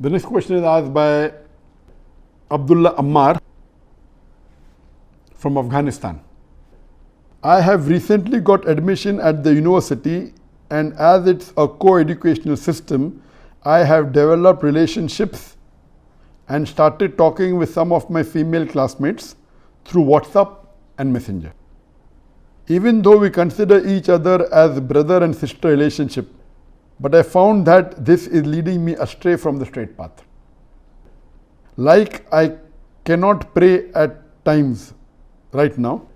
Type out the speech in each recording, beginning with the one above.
The next question is asked by Abdullah Ammar from Afghanistan. I have recently got admission at the university, and as it's a co-educational system, I have developed relationships and started talking with some of my female classmates through WhatsApp and Messenger. Even though we consider each other as brother and sister relationship, but I found that this is leading me astray from the straight path. Like I cannot pray at times right now,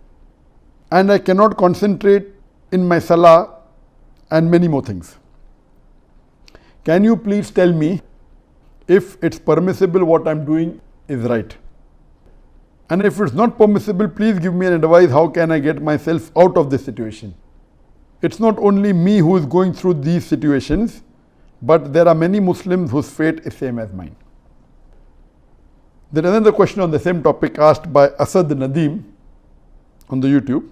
and I cannot concentrate in my salah and many more things. Can you please tell me if it's permissible what I'm doing is right? And if it's not permissible, please give me an advice how can I get myself out of this situation. It's not only me who is going through these situations, but there are many Muslims whose fate is same as mine. There is another question on the same topic asked by Asad Nadeem on the YouTube.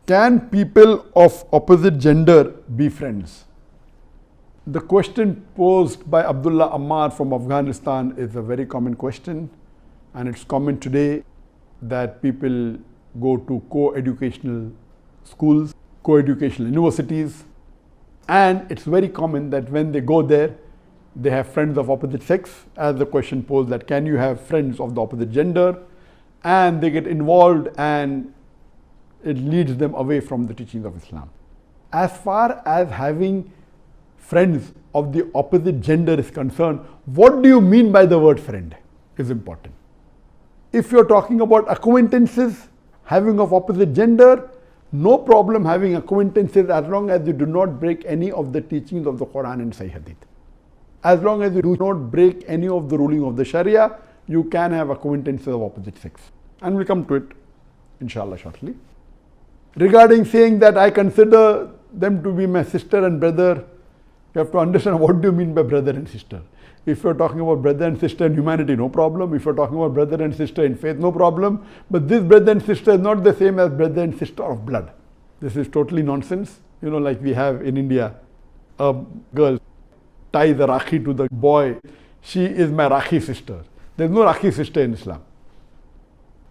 Can people of opposite gender be friends? The question posed by Abdullah Ammar from Afghanistan is a very common question, and it's common today that people go to co-educational schools, co-educational universities, and it's very common that when they go there, they have friends of opposite sex, as the question posed that can you have friends of the opposite gender, and they get involved and it leads them away from the teachings of Islam. As far as having friends of the opposite gender is concerned, what do you mean by the word friend is important. If you're talking about acquaintances, having of opposite gender, no problem having acquaintances as long as you do not break any of the teachings of the Quran and Sahih Hadith. As long as you do not break any of the ruling of the Sharia, you can have acquaintances of opposite sex. And we'll come to it, inshallah, shortly. Regarding saying that I consider them to be my sister and brother, you have to understand what do you mean by brother and sister. If you're talking about brother and sister in humanity, no problem. If you're talking about brother and sister in faith, no problem. But this brother and sister is not the same as brother and sister of blood. This is totally nonsense. You know, like we have in India, a girl ties a Rakhi to the boy. She is my Rakhi sister. There's no Rakhi sister in Islam.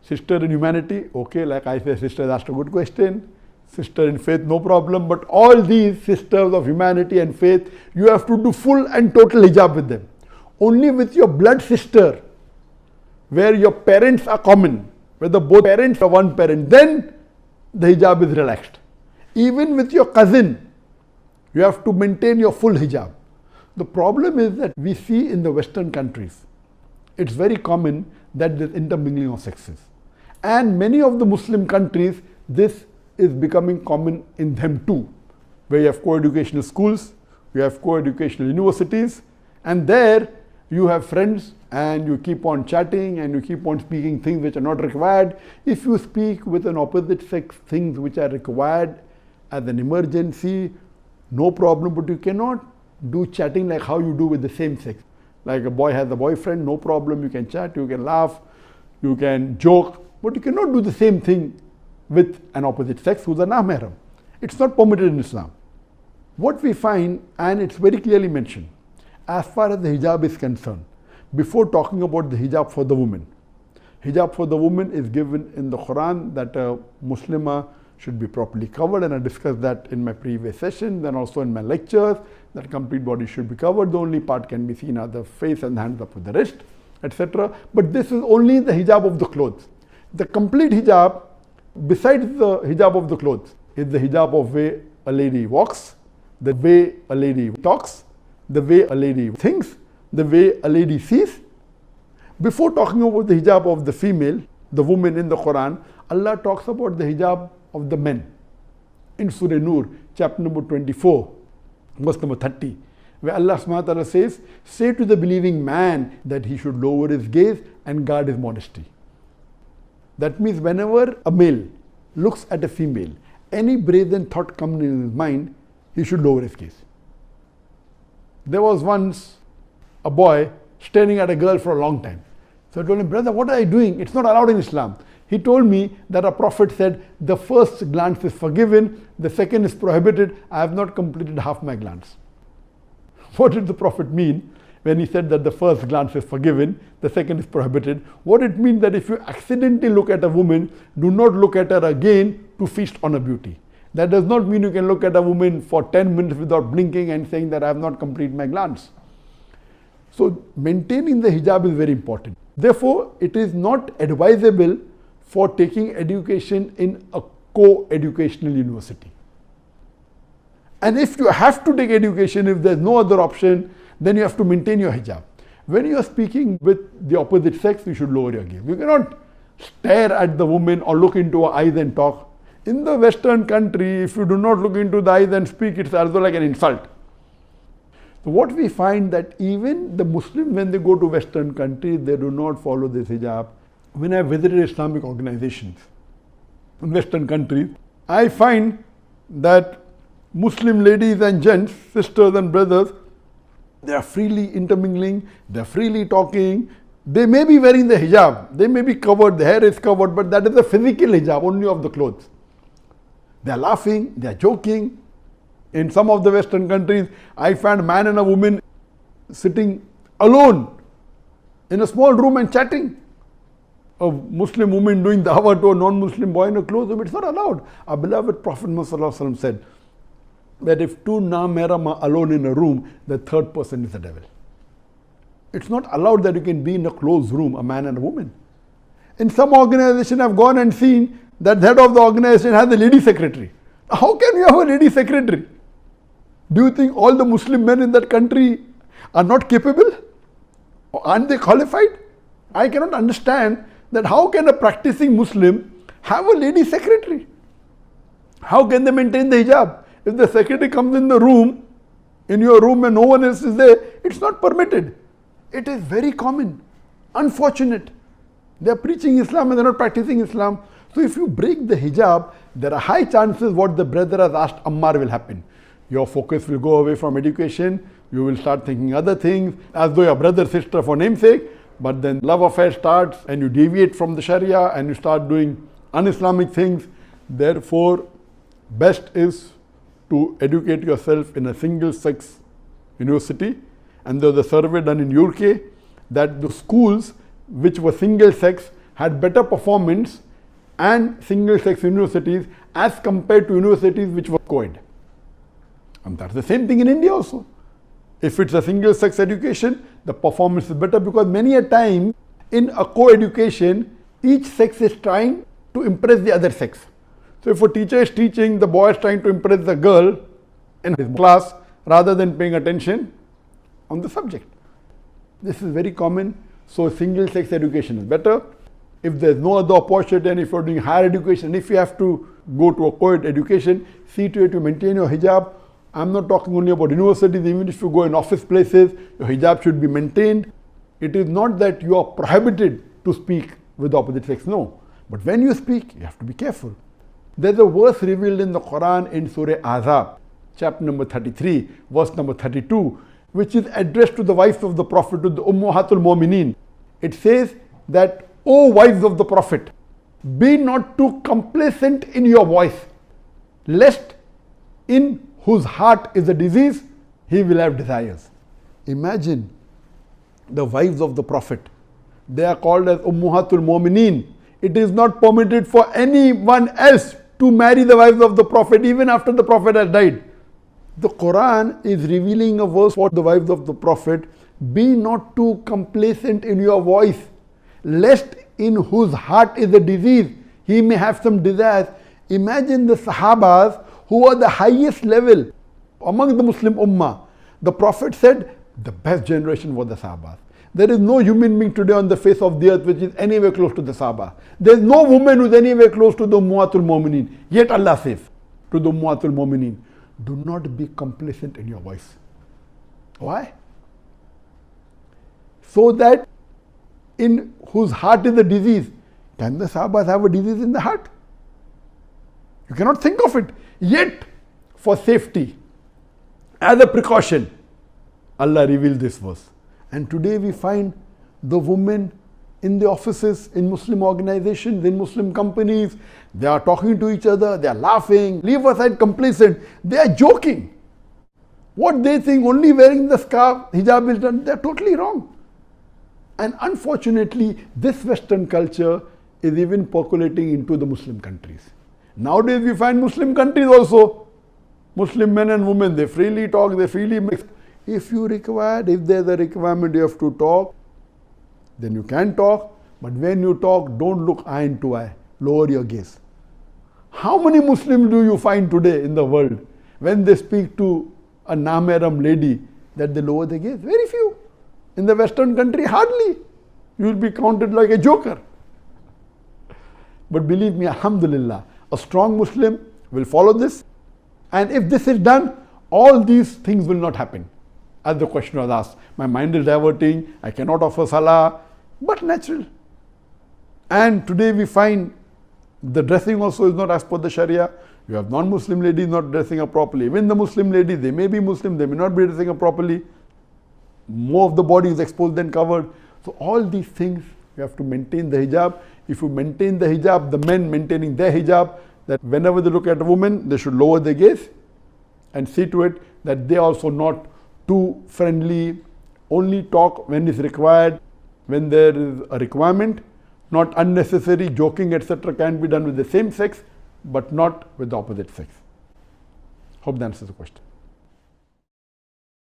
Sister in humanity, okay, like I say, sister asked a good question. Sister in faith, no problem. But all these sisters of humanity and faith, you have to do full and total hijab with them. Only with your blood sister, where your parents are common, whether both parents or one parent, then the hijab is relaxed. Even with your cousin, you have to maintain your full hijab. The problem is that we see in the Western countries, it's very common that there's intermingling of sexes. And many of the Muslim countries, this is becoming common in them too, where you have co-educational schools, you have co-educational universities, and there you have friends and you keep on chatting and you keep on speaking things which are not required. If you speak with an opposite sex things which are required as an emergency, no problem, but you cannot do chatting like how you do with the same sex. Like a boy has a boyfriend, no problem, you can chat, you can laugh, you can joke, but you cannot do the same thing with an opposite sex who's a non-mahram. It's not permitted in Islam. What we find, and it's very clearly mentioned, as far as the hijab is concerned, before talking about the hijab for the woman for the woman is given in the Quran that a Muslimah should be properly covered, and I discussed that in my previous session, then also in my lectures, that complete body should be covered. The only part can be seen are the face and hands up with the wrist, etc. But this is only the hijab of the clothes. The complete hijab, besides the hijab of the clothes, is the hijab of way a lady walks, the way a lady talks, the way a lady thinks, the way a lady sees. Before talking about the hijab of the female, the woman in the Quran, Allah talks about the hijab of the men. In Surah Nur, chapter number 24, verse number 30, where Allah subhanahu wa ta'ala says, say to the believing man that he should lower his gaze and guard his modesty. That means whenever a male looks at a female, any brazen thought comes in his mind, he should lower his gaze. There was once a boy staring at a girl for a long time. So I told him, brother, what are you doing? It's not allowed in Islam. He told me that a prophet said, the first glance is forgiven, the second is prohibited. I have not completed half my glance. What did the prophet mean? when he said that the first glance is forgiven, the second is prohibited. What it means that if you accidentally look at a woman, do not look at her again to feast on her beauty. That does not mean you can look at a woman for 10 minutes without blinking and saying that I have not completed my glance. So maintaining the hijab is very important. Therefore, it is not advisable for taking education in a co-educational university. And if you have to take education, if there's no other option, then you have to maintain your hijab. When you are speaking with the opposite sex, you should lower your gaze. You cannot stare at the woman or look into her eyes and talk. In the Western country, if you do not look into the eyes and speak, it's also like an insult. So what we find that even the Muslims, when they go to Western countries, they do not follow this hijab. When I visited Islamic organizations in Western countries, I find that Muslim ladies and gents, sisters and brothers, they are freely intermingling, they are freely talking. They may be wearing the hijab, they may be covered, the hair is covered, but that is the physical hijab, only of the clothes. They are laughing, they are joking. In some of the Western countries, I found a man and a woman sitting alone in a small room and chatting. A Muslim woman doing dawah to a non-Muslim boy in a closed room, it's not allowed. Our beloved Prophet Muhammad said that if two na-mehram are alone in a room, the third person is the devil. It's not allowed that you can be in a closed room, a man and a woman. In some organization, I've gone and seen that the head of the organization has a lady secretary. How can you have a lady secretary? Do you think all the Muslim men in that country are not capable? Or aren't they qualified? I cannot understand that how can a practicing Muslim have a lady secretary? How can they maintain the hijab? If the secretary comes in the room, in your room and no one else is there, it's not permitted. It is very common. Unfortunate. They are preaching Islam and they are not practicing Islam. So if you break the hijab, there are high chances what the brother has asked Ammar will happen. Your focus will go away from education. You will start thinking other things as though your brother, sister for namesake. But then love affair starts and you deviate from the Sharia and you start doing un-Islamic things. Therefore, best is to educate yourself in a single sex university. And there was a survey done in UK that the schools which were single sex had better performance and single sex universities as compared to universities which were co-ed. And that's the same thing in India also. If it's a single sex education, the performance is better because many a time in a co-education, each sex is trying to impress the other sex. So if a teacher is teaching, the boy is trying to impress the girl in his class rather than paying attention on the subject. This is very common. So single sex education is better. If there's no other opportunity and if you're doing higher education, if you have to go to a co-ed education, see to it to maintain your hijab. I'm not talking only about universities, even if you go in office places, your hijab should be maintained. It is not that you are prohibited to speak with the opposite sex, no. But when you speak, you have to be careful. There's a verse revealed in the Quran in Surah Ahzab, chapter number 33, verse number 32, which is addressed to the wives of the Prophet, to the Ummahatul Mu'mineen. It says that, O wives of the Prophet, be not too complacent in your voice, lest in whose heart is a disease, he will have desires. Imagine the wives of the Prophet. They are called as Ummahatul Mu'mineen. It is not permitted for anyone else to marry the wives of the Prophet even after the Prophet has died. The Quran is revealing a verse for the wives of the Prophet. Be not too complacent in your voice, lest in whose heart is a disease, he may have some desires. Imagine the Sahabas who are the highest level among the Muslim Ummah. The Prophet said the best generation was the Sahabas. There is no human being today on the face of the earth which is anywhere close to the Sahaba. There is no woman who is anywhere close to the Ummahatul Mu'mineen. Yet Allah says to the Ummahatul Mu'mineen, do not be complacent in your voice. Why? So that in whose heart is a disease. Can the Sahabas have a disease in the heart? You cannot think of it. Yet, for safety, as a precaution, Allah revealed this verse. And today we find the women in the offices, in Muslim organizations, in Muslim companies, they are talking to each other, they are laughing, leave aside complacent, they are joking. What they think only wearing the scarf, hijab is done, they're totally wrong. And unfortunately, this Western culture is even percolating into the Muslim countries. Nowadays we find Muslim countries also, Muslim men and women, they freely talk, they freely mix. If there's a requirement you have to talk, then you can talk. But when you talk, don't look eye into eye, lower your gaze. How many Muslims do you find today in the world, when they speak to a namaram lady, that they lower their gaze? Very few. In the Western country, hardly. You will be counted like a joker. But believe me, alhamdulillah, a strong Muslim will follow this. And if this is done, all these things will not happen. As the question was asked, my mind is diverting, I cannot offer salah, but natural. And today we find the dressing also is not as per the Sharia. You have non-Muslim ladies not dressing up properly. Even the Muslim ladies, they may be Muslim, they may not be dressing up properly. More of the body is exposed than covered. So all these things, you have to maintain the hijab. If you maintain the hijab, the men maintaining their hijab, that whenever they look at a woman, they should lower their gaze and see to it that they also not too friendly, only talk when is required, when there is a requirement. Not unnecessary joking, etc. can be done with the same sex, but not with the opposite sex. Hope that answers the question.